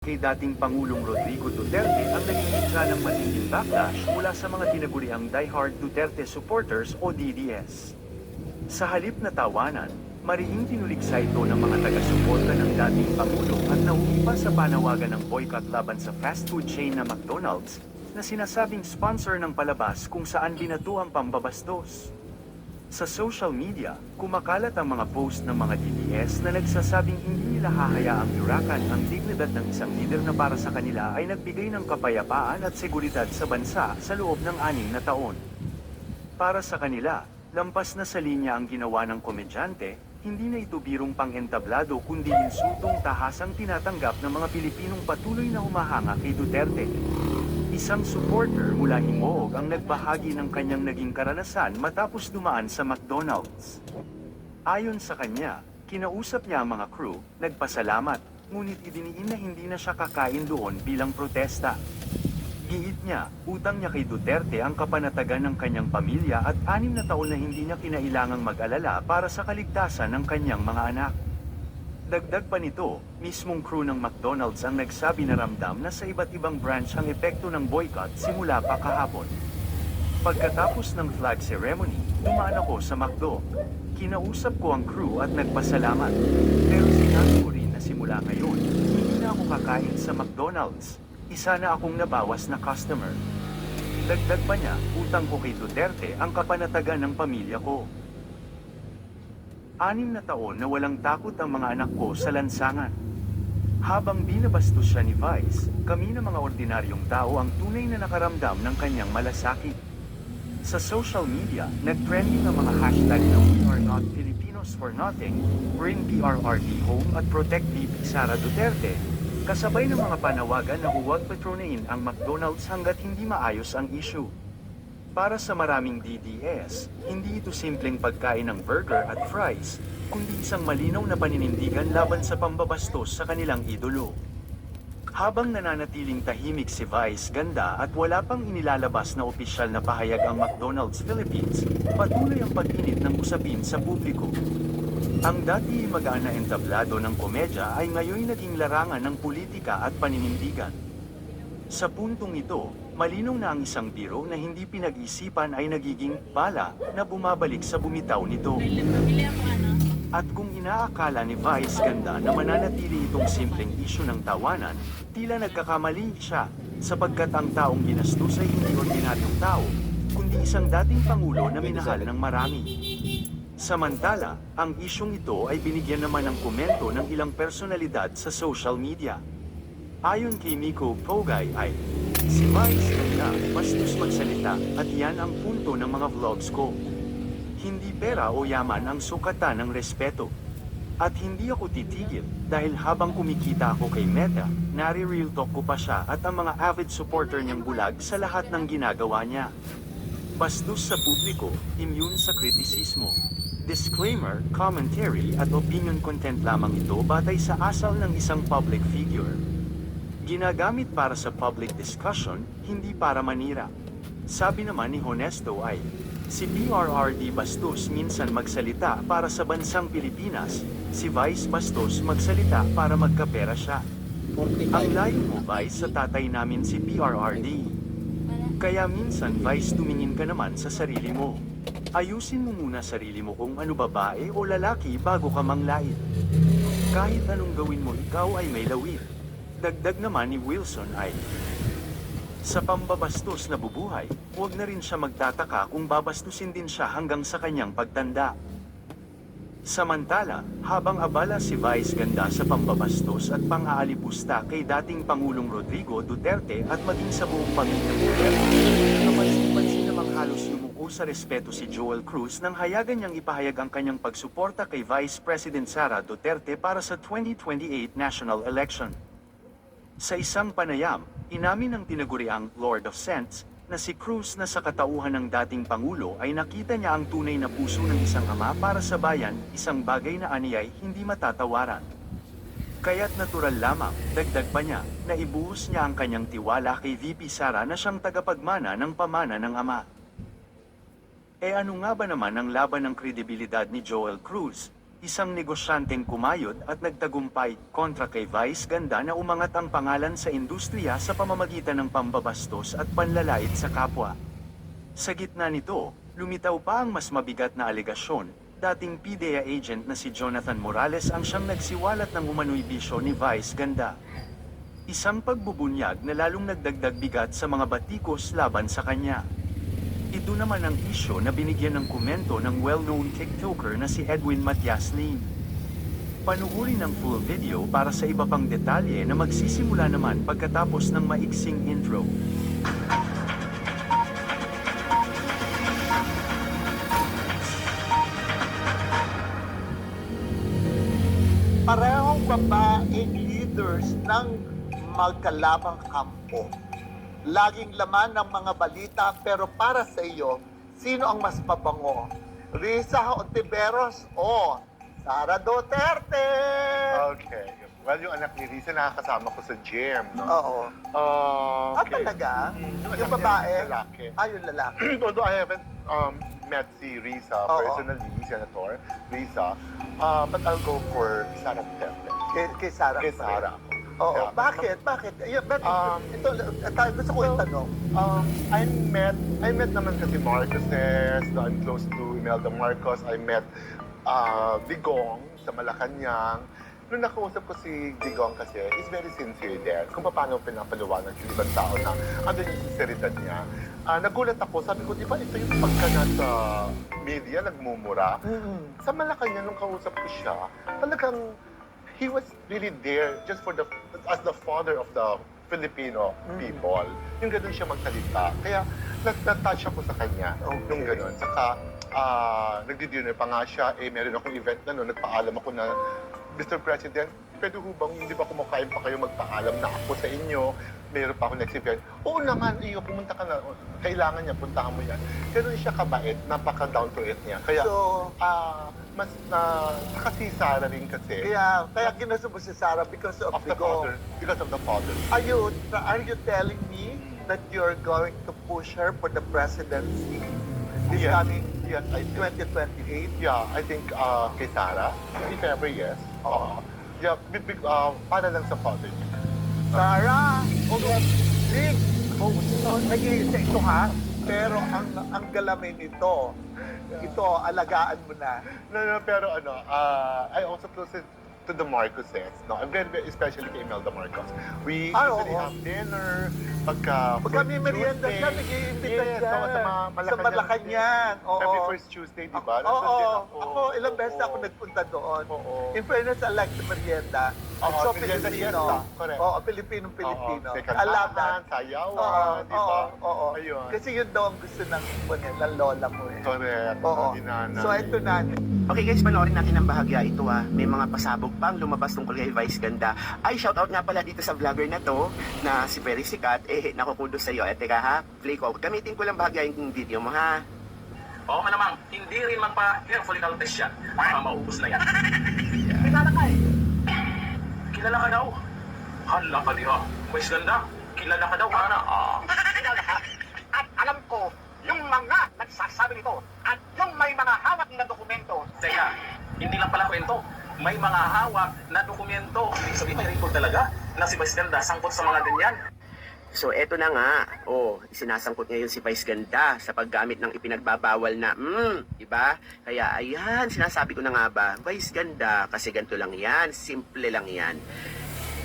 kay dating Pangulong Rodrigo Duterte ang naging itsa ng matinding backlash mula sa mga tinaguriang diehard Duterte supporters o DDS. Sa halip na tawanan, mariing tinuliksa ito ng mga taga-suporta ng dating Pangulo at nauupa sa panawagan ng boycott laban sa fast food chain na McDonald's na sinasabing sponsor ng palabas kung saan binato ang pambabastos. Sa social media, kumakalat ang mga post ng mga DDS na nagsasabing hindi nila hahayaang yurakan ang dignidad ng isang leader na para sa kanila ay nagbigay ng kapayapaan at seguridad sa bansa sa loob ng 6 na taon. Para sa kanila, lampas na sa linya ang ginawa ng komedyante, hindi na ito birong pang-entablado kundi insultong tahasang tinatanggap ng mga Pilipinong patuloy na humahanga kay Duterte. Isang supporter mula Himoog ang nagbahagi ng kanyang naging karanasan matapos dumaan sa McDonald's. Ayon sa kanya, kinausap niya ang mga crew, nagpasalamat, ngunit idiniin na hindi na siya kakain doon bilang protesta. Giit niya, utang niya kay Duterte ang kapanatagan ng kanyang pamilya at 6 na taon na hindi niya kinailangang mag-alala para sa kaligtasan ng kanyang mga anak. Dagdag pa nito, mismong crew ng McDonald's ang nagsabi na ramdam na sa iba't ibang branch ang epekto ng boycott simula pa kahapon. Pagkatapos ng flag ceremony, dumaan ako sa McDo. Kinausap ko ang crew at nagpasalamat. Pero sinabi ko rin na simula ngayon, hindi na ako kakain sa McDonald's. Isa na akong nabawas na customer. Dagdag pa niya, utang ko kay Duterte ang kapanatagan ng pamilya ko. 6 na taon na walang takot ang mga anak ko sa lansangan. Habang binabastos siya ni Vice, kami na mga ordinaryong tao ang tunay na nakaramdam ng kanyang malasakit. Sa social media, nag-trending ang mga hashtag na We Are Not Filipinos for Nothing, Bring PRRD Home at Protect VP Sara Duterte, kasabay ng mga panawagan na huwag patronain ang McDonald's hanggat hindi maayos ang issue. Para sa maraming DDS, hindi ito simpleng pagkain ng burger at fries, kundi isang malinaw na paninindigan laban sa pambabastos sa kanilang idolo. Habang nananatiling tahimik si Vice Ganda at wala pang inilalabas na opisyal na pahayag ang McDonald's Philippines, patuloy ang pag-init ng usapin sa publiko. Ang dati magaan na entablado ng komedya ay ngayon naging larangan ng politika at paninindigan. Sa puntong ito, malinong na ang isang biro na hindi pinag-isipan ay nagiging bala na bumabalik sa bumitaw nito. At kung inaakala ni Vice Ganda na mananatili itong simpleng isyu ng tawanan, tila nagkakamali siya, sapagkat ang taong ginastos ay hindi ordinaryong tao, kundi isang dating pangulo na minahal ng marami. Samantala, ang isyong ito ay binigyan naman ng komento ng ilang personalidad sa social media. Ayon kay Miko Pogay ay, si Vice Ganda, bastos magsalita at yan ang punto ng mga vlogs ko. Hindi pera o yaman ang sukatan ng respeto. At hindi ako titigil dahil habang kumikita ako kay Meta, nare-real talk ko pa siya at ang mga avid supporter niyang bulag sa lahat ng ginagawa niya. Bastos sa publiko, immune sa kritisismo. Disclaimer, commentary at opinion content lamang ito batay sa asal ng isang public figure. Ginagamit para sa public discussion, hindi para manira. Sabi naman ni Honesto ay, si PRRD Bastos minsan magsalita para sa bansang Pilipinas, si Vice Bastos magsalita para magkapera siya. Ang layo mo Vice sa tatay namin si PRRD. Kaya minsan Vice tumingin ka naman sa sarili mo. Ayusin mo muna sarili mo kung ano babae o lalaki bago ka manglait. Kahit anong gawin mo ikaw ay may lawit. Dagdag naman ni Wilson ay, sa pambabastos na bubuhay, huwag na rin siya magtataka kung babastusin din siya hanggang sa kanyang pagtanda. Samantala, habang abala si Vice Ganda sa pambabastos at pang-aalipusta kay dating Pangulong Rodrigo Duterte at maging sa buong pamilyang Duterte, napansin-pansin namang halos yumuko sa respeto si Joel Cruz nang hayagan niyang ipahayag ang kanyang pagsuporta kay Vice President Sara Duterte para sa 2028 national election. Sa isang panayam, inamin ng tinaguriang Lord of Sense na si Cruz na sa katauhan ng dating Pangulo ay nakita niya ang tunay na puso ng isang ama para sa bayan, isang bagay na aniyay hindi matatawaran. Kaya't natural lamang, dagdag pa niya, na ibuhos niya ang kanyang tiwala kay VP Sara na siyang tagapagmana ng pamana ng ama. E ano nga ba naman ang laban ng kredibilidad ni Joel Cruz? isang negosyanteng kumayod at nagtagumpay kontra kay Vice Ganda na umangat ang pangalan sa industriya sa pamamagitan ng pambabastos at panlalait sa kapwa. Sa gitna nito, lumitaw pa ang mas mabigat na alegasyon. Dating PDEA agent na si Jonathan Morales ang siyang nagsiwalat ng umano'y bisyo ni Vice Ganda. Isang pagbubunyag na lalong nagdagdag bigat sa mga batikos laban sa kanya. Ito naman ang isyo na binigyan ng komento ng well-known TikToker na si Edwin Matias Lane. Panuorin ang full video para sa iba pang detalye na magsisimula naman pagkatapos ng maiksing intro. Parehong babaeng leaders ng magkalabang kampo. Laging laman ng mga balita, pero para sa iyo, sino ang mas mabango? Risa Ontiveros o Sara Duterte? Okay. Well, yung anak ni Risa nakakasama ko sa gym, no? Oo. Okay. Talaga? Yung Yung anak babae? niya, lalaki. Yung lalaki. Although I haven't met si Risa Oo. personally, Senator Risa, but I'll go for Sara Duterte. Kay Sara. Kay Sara. Oo. Yeah. Bakit? Bakit? Ito, gusto ko itanong. I met naman kasi Marcoses, no, I'm close to Imelda Marcos. I met Digong sa Malacanang. Nung nakausap ko si Digong kasi, he's very sincere there. Kung paano pinapaliwanag yung ibang tao na ano yung sinceridad niya. Nagulat ako, sabi ko, di ba ito yung pagka nasa media, nagmumura? Sa Malacanang, nung kausap ko siya, talagang he was really there just for as the father of the Filipino people. Yung ganun siya magsalita. Kaya nat-touch ako sa kanya nung ganun. Saka nagdi-dinner pa nga siya. Meron akong event na noon. Nagpaalam ako na, Mr. President, pwede ho bang hindi ba kumakain pa kayo magpaalam na ako sa inyo? Meron pa ako next event. Oo naman, pumunta ka na. Kailangan niya, puntahan mo yan. Ganun siya kabait, napaka-down to earth niya. Kaya, So, mas saka si Sara rin kasi. kaya ginusto mo si Sara because of Of the Digong. father, because of the father. Are you telling me that you're going to push her for the presidency this Yes. coming Yes, I think. 2028? Yeah, I think kay Sara, if ever, yes. Yeah, para lang sa father niya. Sara, big, nag-iisa ito ha, pero ang galamin nito, ito, alagaan mo na. No, pero I also close it to the Marcoses. No, I'm very, especially kay Imelda Marcos. We usually oo. have dinner pagka Pagka may first merienda Tuesday. siya, nag-iimbita Yes, siya. oo, sa Sa Malacanang. Oo. Every first Tuesday, di ba? Oo, Nandun din ako ilang beses na ako nagpunta doon. Oo. In fairness, I like the merienda. Oo, It's so merienda, Filipino. yes, correct. Oo, Pilipino. Sa I love kantahan, that. sayawan, di ba? Oo. Ayun. Kasi yun daw ang gusto ng lola mo eh. Correct. Oo. Dinana. So ito na. Okay guys, panoorin natin ang bahagya ito ah. May mga pasabog pang lumabas tungkol kay Vice Ganda. Ay, shoutout nga pala dito sa vlogger na to, na si Very Sikat. Nakukudos sa'yo. Teka ha, play ko. Gamitin ko lang bahagya yung video mo ha. Oo ka namang, hindi rin magpa-hair follicle test yan. Maubos na yan. Kilala ka eh. Kilala ka daw. Hala ka diha. Vice Ganda, kilala ka daw, Ana. Kilala ka. At alam ko, yung mga nagsasabi nito at yung may mga hawak na dokumento. Teka, hindi lang pala kwento. May mga hawak na dokumento. Ibig sabihin, may record talaga na si Vice Ganda sangkot sa mga ganyan. So eto na nga. Sinasangkot ngayon si Vice Ganda sa paggamit ng ipinagbabawal na diba? Kaya ayan, sinasabi ko na nga ba, Vice Ganda, kasi ganito lang yan, simple lang yan.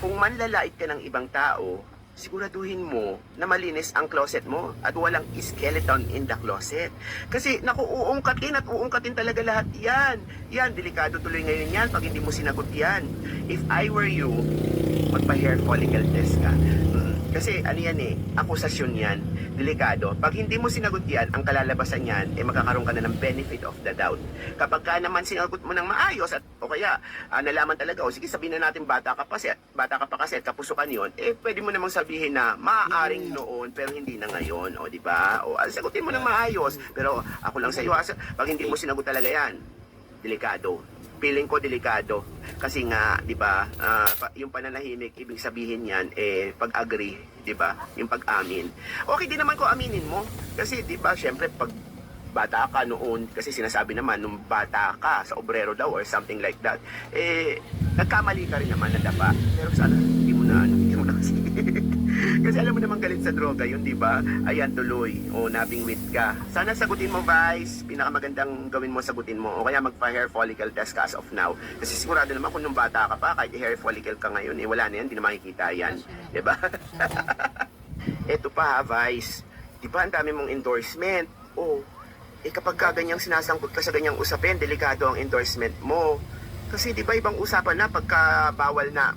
Kung manlalait ka ng ibang tao, siguraduhin mo na malinis ang closet mo at walang skeleton in the closet. Kasi naku, uungkatin at uungkatin talaga lahat yan. Yan, delikado tuloy ngayon yan pag hindi mo sinagot yan. If I were you, magpa-hair follicle test ka. Kasi ano yan akusasyon yan, delikado. Pag hindi mo sinagot yan, ang kalalabasan yan, magkakaroon ka na ng benefit of the doubt. Kapag ka naman sinagot mo ng maayos, at o kaya nalaman talaga, sige sabihin na natin bata ka pa kasi, kapusukan yun, pwede mo namang sabihin na maaaring noon, pero hindi na ngayon, o di ba? O sagutin mo ng maayos, pero ako lang sa iyo, pag hindi mo sinagot talaga yan, delikado. Feeling ko delikado kasi nga 'di ba yung pananahimik ibig sabihin niyan pag-agree 'di ba yung pag-amin. Okay din naman ko aminin mo kasi 'di ba syempre pag bata ka noon, kasi sinasabi naman nung bata ka sa obrero daw or something like that, nagkamali ka rin naman na dapa. Pero sana hindi mo na kasi kasi alam mo naman galit sa droga yun, di ba? Ayan, tuloy. O, nabingwit ka. Sana sagutin mo, Vice. Pinakamagandang gawin mo, sagutin mo. O kaya magpa-hair follicle test ka as of now. Kasi sigurado naman kung nung bata ka pa, kahit hair follicle ka ngayon, wala na yan, hindi na makikita yan. Di ba? Eto pa, Vice. Di ba ang dami mong endorsement? O, kapag ganyang sinasangkot ka sa ganyang usapin, delikado ang endorsement mo. Kasi di ba ibang usapan na pagka bawal na,